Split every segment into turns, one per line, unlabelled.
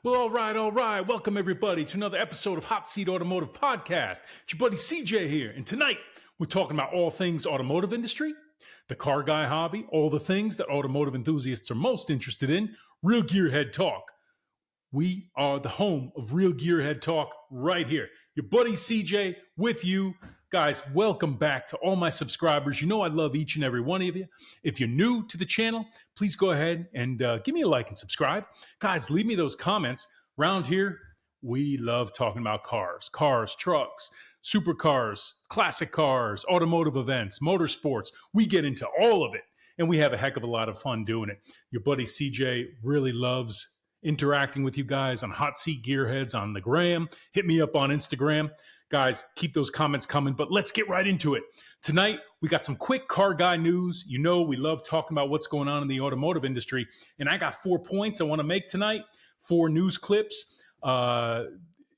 Well, all right. Welcome, everybody, to another episode of Hot Seat Automotive Podcast. It's your buddy CJ here. And tonight, we're talking about all things automotive industry, the car guy hobby, all the things that automotive enthusiasts are most interested in, real gearhead talk. We are the home of real gearhead talk right here. Your buddy CJ with you. Guys, welcome back to all my subscribers. You know I love each and every one of you. If you're new to the channel, please go ahead and give me a like and subscribe. Guys, leave me those comments. Around here, we love talking about cars, trucks, supercars, classic cars, automotive events, motorsports. We get into all of it, and we have a heck of a lot of fun doing it. Your buddy CJ really loves interacting with you guys on Hot Seat Gearheads on the gram. Hit me up on Instagram. Guys, keep those comments coming, but let's get right into it. Tonight, we got some quick car guy news. You know we love talking about what's going on in the automotive industry, and I got 4 points I want to make tonight, 4 news clips,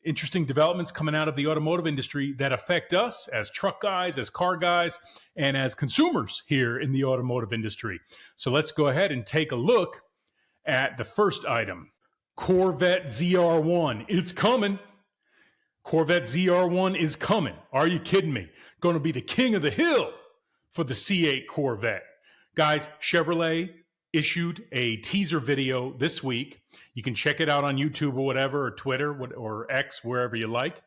interesting developments coming out of the automotive industry that affect us as truck guys, as car guys, and as consumers here in the automotive industry. So let's go ahead and take a look at the first item. Corvette ZR1, it's coming. Corvette ZR1 is coming. Are you kidding me? Going to be the king of the hill for the C8 Corvette. Guys, Chevrolet issued a teaser video this week. You can check it out on YouTube or whatever, or Twitter or X, wherever you like.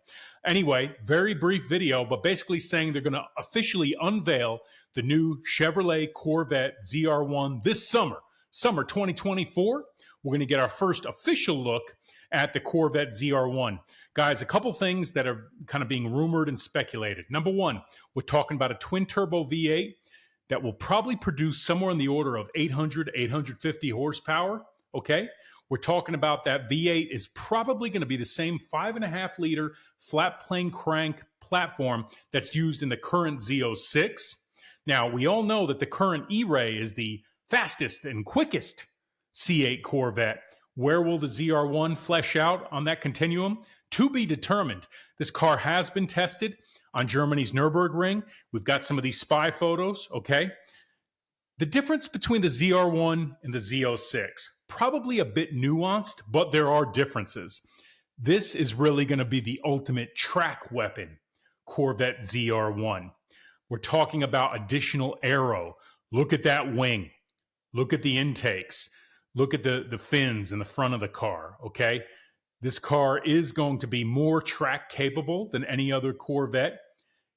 Anyway, very brief video, but basically saying they're going to officially unveil the new Chevrolet Corvette ZR1 this summer 2024. We're going to get our first official look at the Corvette ZR1. Guys, a couple things that are kind of being rumored and speculated. Number one, we're talking about a twin-turbo V8 that will probably produce somewhere in the order of 800, 850 horsepower, okay? We're talking about that V8 is probably going to be the same 5.5-liter flat plane crank platform that's used in the current Z06. Now, we all know that the current E-Ray is the fastest and quickest C8 Corvette. Where will the ZR1 flesh out on that continuum? To be determined. This car has been tested on Germany's Nürburgring. We've got some of these spy photos, okay? The difference between the ZR1 and the Z06, probably a bit nuanced, but there are differences. This is really going to be the ultimate track weapon, Corvette ZR1. We're talking about additional aero. Look at that wing. Look at the intakes. Look at the fins in the front of the car, okay? This car is going to be more track capable than any other Corvette.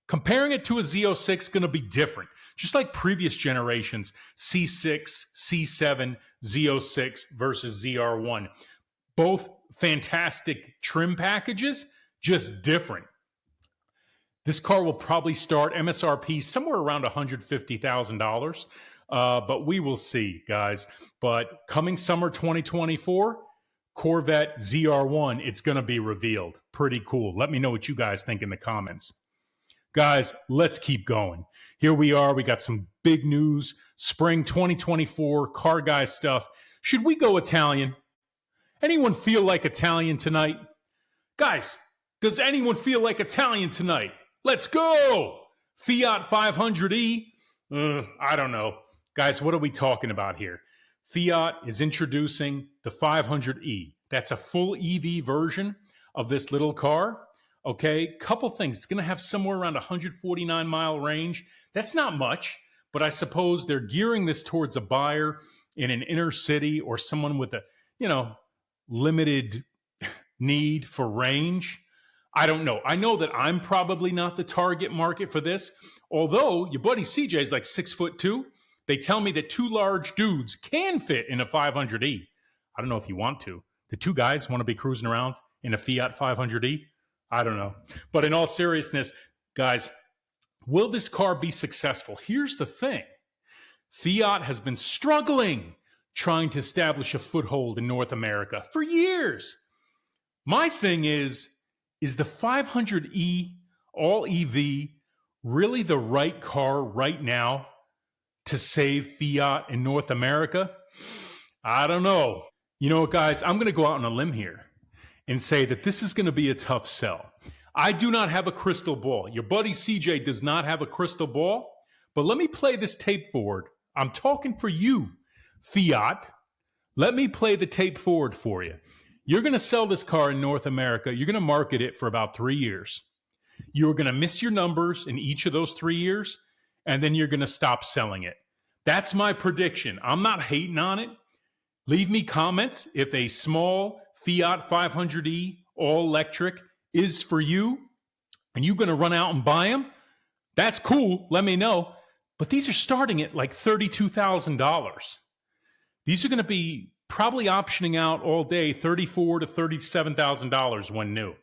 Comparing it to a Z06 is going to be different. Just like previous generations, C6, C7, Z06 versus ZR1. Both fantastic trim packages, just different. This car will probably start MSRP somewhere around $150,000. But we will see, guys. But coming summer 2024, Corvette ZR1, it's going to be revealed. Pretty cool. Let me know what you guys think in the comments. Guys, let's keep going. Here we are. We got some big news. Spring 2024 car guy stuff. Should we go Italian? Anyone feel like Italian tonight? Guys, does anyone feel like Italian tonight? Let's go! Fiat 500e? I don't know. Guys, what are we talking about here? Fiat is introducing the 500e. That's a full EV version of this little car. Okay, couple things. It's going to have somewhere around 149-mile range. That's not much, but I suppose they're gearing this towards a buyer in an inner city or someone with a, limited need for range. I don't know. I know that I'm probably not the target market for this, although your buddy CJ is like 6'2". They tell me that 2 large dudes can fit in a 500e. I don't know if you want to. The 2 guys want to be cruising around in a Fiat 500e? I don't know. But in all seriousness, guys, will this car be successful? Here's the thing. Fiat has been struggling trying to establish a foothold in North America for years. My thing is the 500e all EV really the right car right now to save Fiat in North America? I don't know. You know what, guys? I'm going to go out on a limb here and say that this is going to be a tough sell. I do not have a crystal ball. Your buddy CJ does not have a crystal ball. But let me play this tape forward. I'm talking for you, Fiat. Let me play the tape forward for you. You're going to sell this car in North America. You're going to market it for about 3 years. You're going to miss your numbers in each of those 3 years, and then you're going to stop selling it. That's my prediction. I'm not hating on it. Leave me comments if a small Fiat 500e all electric is for you and you're going to run out and buy them. That's cool. Let me know. But these are starting at like $32,000. These are going to be probably optioning out all day $34,000 to $37,000 when new.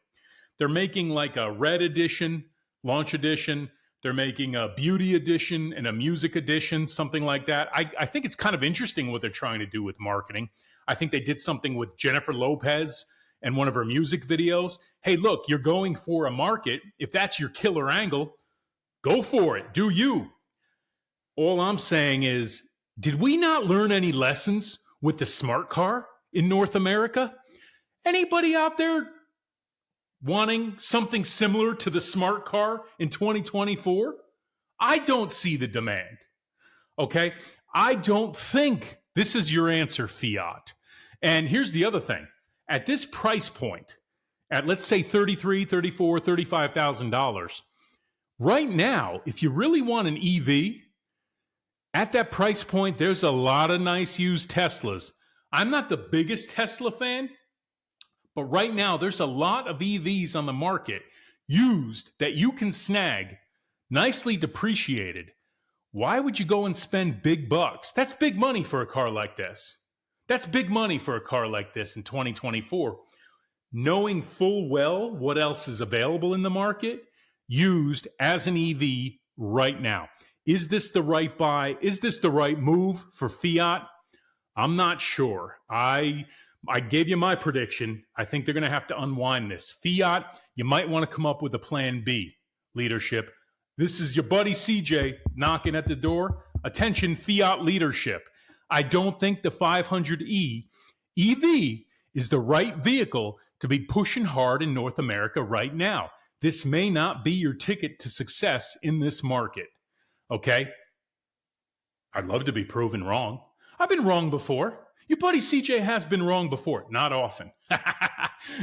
They're making like a red edition, launch edition. They're making a beauty edition and a music edition, something like that. I think it's kind of interesting what they're trying to do with marketing. I think they did something with Jennifer Lopez and one of her music videos. Hey, look, you're going for a market. If that's your killer angle, go for it. Do you? All I'm saying is, did we not learn any lessons with the smart car in North America? Anybody out there wanting something similar to the smart car in 2024? I don't see the demand. Okay? I don't think this is your answer, Fiat. And here's the other thing. At this price point, at let's say $33,000, $34,000, $35,000, right now, if you really want an EV, at that price point, there's a lot of nice used Teslas. I'm not the biggest Tesla fan, but right now there's a lot of EVs on the market used that you can snag, nicely depreciated. Why would you go and spend big bucks? That's big money for a car like this. That's big money for a car like this in 2024. Knowing full well what else is available in the market, used as an EV right now. Is this the right buy? Is this the right move for Fiat? I'm not sure. I gave you my prediction. I think they're going to have to unwind this. Fiat, you might want to come up with a plan B, leadership. This is your buddy CJ knocking at the door. Attention, Fiat leadership. I don't think the 500e EV is the right vehicle to be pushing hard in North America right now. This may not be your ticket to success in this market. Okay? I'd love to be proven wrong. I've been wrong before. Your buddy CJ has been wrong before. Not often.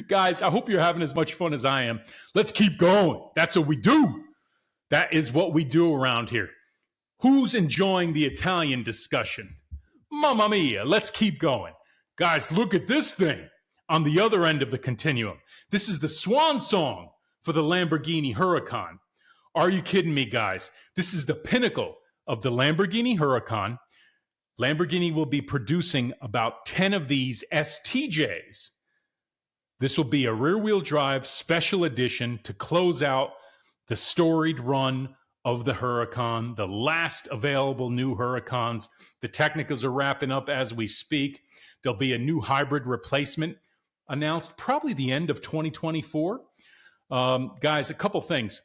Guys, I hope you're having as much fun as I am. Let's keep going. That's what we do. That is what we do around here. Who's enjoying the Italian discussion? Mamma mia, let's keep going. Guys, look at this thing on the other end of the continuum. This is the swan song for the Lamborghini Huracan. Are you kidding me, guys? This is the pinnacle of the Lamborghini Huracan. Lamborghini will be producing about 10 of these STJs. This will be a rear-wheel drive special edition to close out the storied run of the Huracan, the last available new Huracans. The technicals are wrapping up as we speak. There'll be a new hybrid replacement announced probably the end of 2024. Guys, a couple things.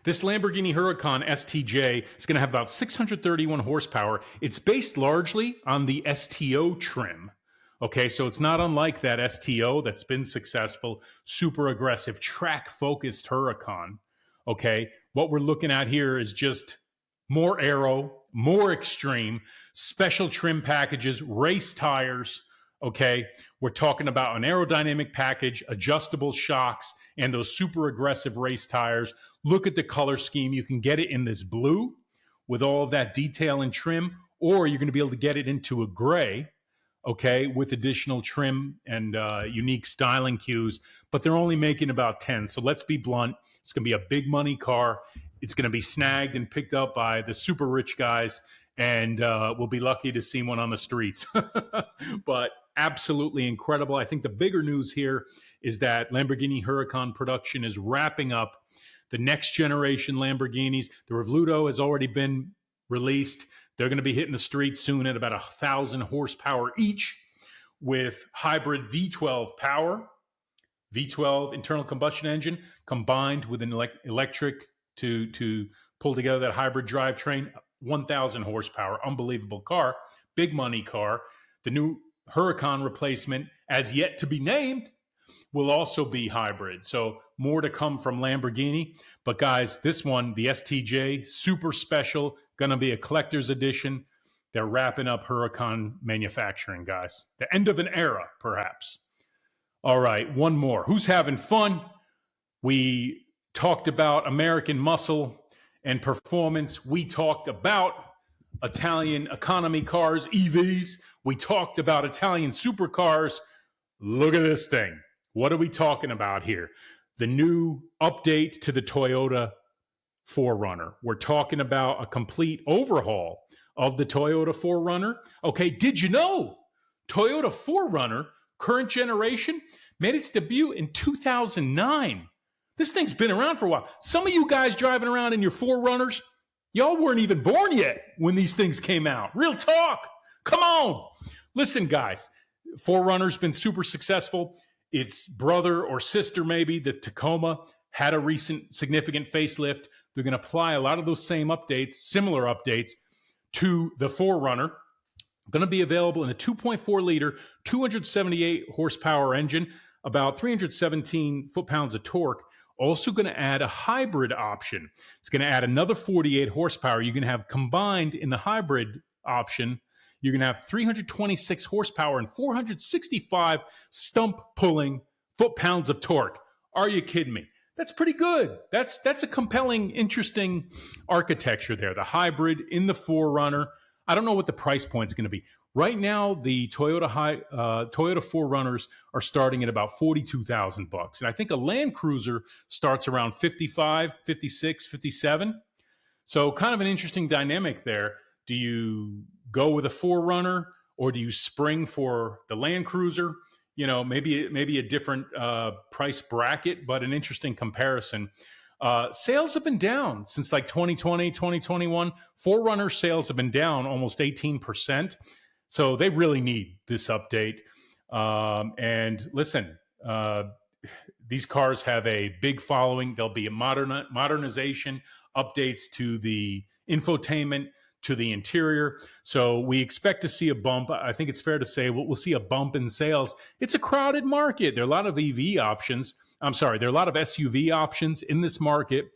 This Lamborghini Huracan STJ is going to have about 631 horsepower. It's based largely on the STO trim. Okay, so it's not unlike that STO that's been successful, super aggressive, track-focused Huracan. Okay, what we're looking at here is just more aero, more extreme, special trim packages, race tires. Okay, we're talking about an aerodynamic package, adjustable shocks, and those super aggressive race tires. Look at the color scheme. You can get it in this blue with all of that detail and trim, or you're going to be able to get it into a gray, okay, with additional trim and unique styling cues. But they're only making about 10. So let's be blunt. It's going to be a big money car. It's going to be snagged and picked up by the super rich guys, and we'll be lucky to see one on the streets. But absolutely incredible. I think the bigger news here is that Lamborghini Huracan production is wrapping up. The next generation Lamborghinis, the Revoluto has already been released. They're going to be hitting the streets soon at about 1,000 horsepower each with hybrid V12 power, V12 internal combustion engine combined with an electric to pull together that hybrid drivetrain, 1,000 horsepower. Unbelievable car, big money car. The new Huracan replacement, as yet to be named, will also be hybrid. So more to come from Lamborghini. But guys, this one, the STJ, super special, going to be a collector's edition. They're wrapping up Huracan manufacturing, guys. The end of an era, perhaps. All right, one more. Who's having fun? We talked about American muscle and performance. We talked about Italian economy cars, EVs. We talked about Italian supercars. Look at this thing. What are we talking about here? The new update to the Toyota 4Runner. We're talking about a complete overhaul of the Toyota 4Runner. Okay, did you know Toyota 4Runner, current generation, made its debut in 2009? This thing's been around for a while. Some of you guys driving around in your 4Runners, y'all weren't even born yet when these things came out. Real talk. Come on. Listen, guys, 4Runner's been super successful. Its brother or sister, maybe, the Tacoma, had a recent significant facelift. They're going to apply a lot of those same updates, similar updates, to the 4Runner. Going to be available in a 2.4 liter, 278 horsepower engine, about 317 foot-pounds of torque. Also going to add a hybrid option. It's going to add another 48 horsepower. You're going to have combined in the hybrid option, you're going to have 326 horsepower and 465 stump-pulling foot-pounds of torque. Are you kidding me? That's pretty good. That's a compelling, interesting architecture there. The hybrid in the 4Runner. I don't know what the price point is going to be. Right now, the Toyota 4Runners are starting at about $42,000. And I think a Land Cruiser starts around 55, 56, 57. So kind of an interesting dynamic there. Do you go with a 4Runner or do you spring for the Land Cruiser? You know, maybe a different price bracket, but an interesting comparison. Sales have been down since like 2020, 2021. 4Runner sales have been down almost 18%. So they really need this update. And listen, these cars have a big following. There'll be a modernization, updates to the infotainment, to the interior. So we expect to see a bump. I think it's fair to say we'll see a bump in sales. It's a crowded market. There are a lot of EV options. There are a lot of SUV options in this market,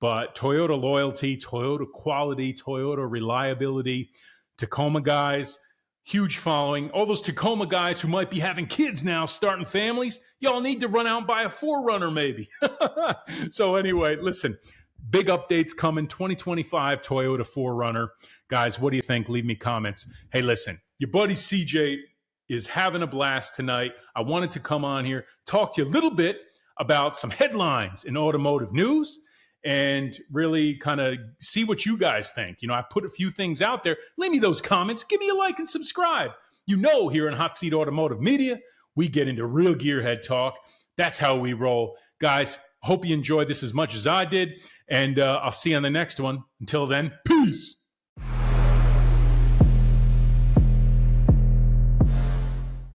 but Toyota loyalty, Toyota quality, Toyota reliability, Tacoma guys, huge following. All those Tacoma guys who might be having kids now, starting families, y'all need to run out and buy a 4Runner maybe. So anyway, listen, big updates coming, 2025 Toyota 4Runner. Guys, what do you think? Leave me comments. Hey, listen, your buddy CJ is having a blast tonight. I wanted to come on here, talk to you a little bit about some headlines in automotive news and really kind of see what you guys think. You know, I put a few things out there. Leave me those comments. Give me a like and subscribe. You know, here in Hot Seat Automotive Media, we get into real gearhead talk. That's how we roll. Guys, hope you enjoyed this as much as I did. And I'll see you on the next one. Until then, peace.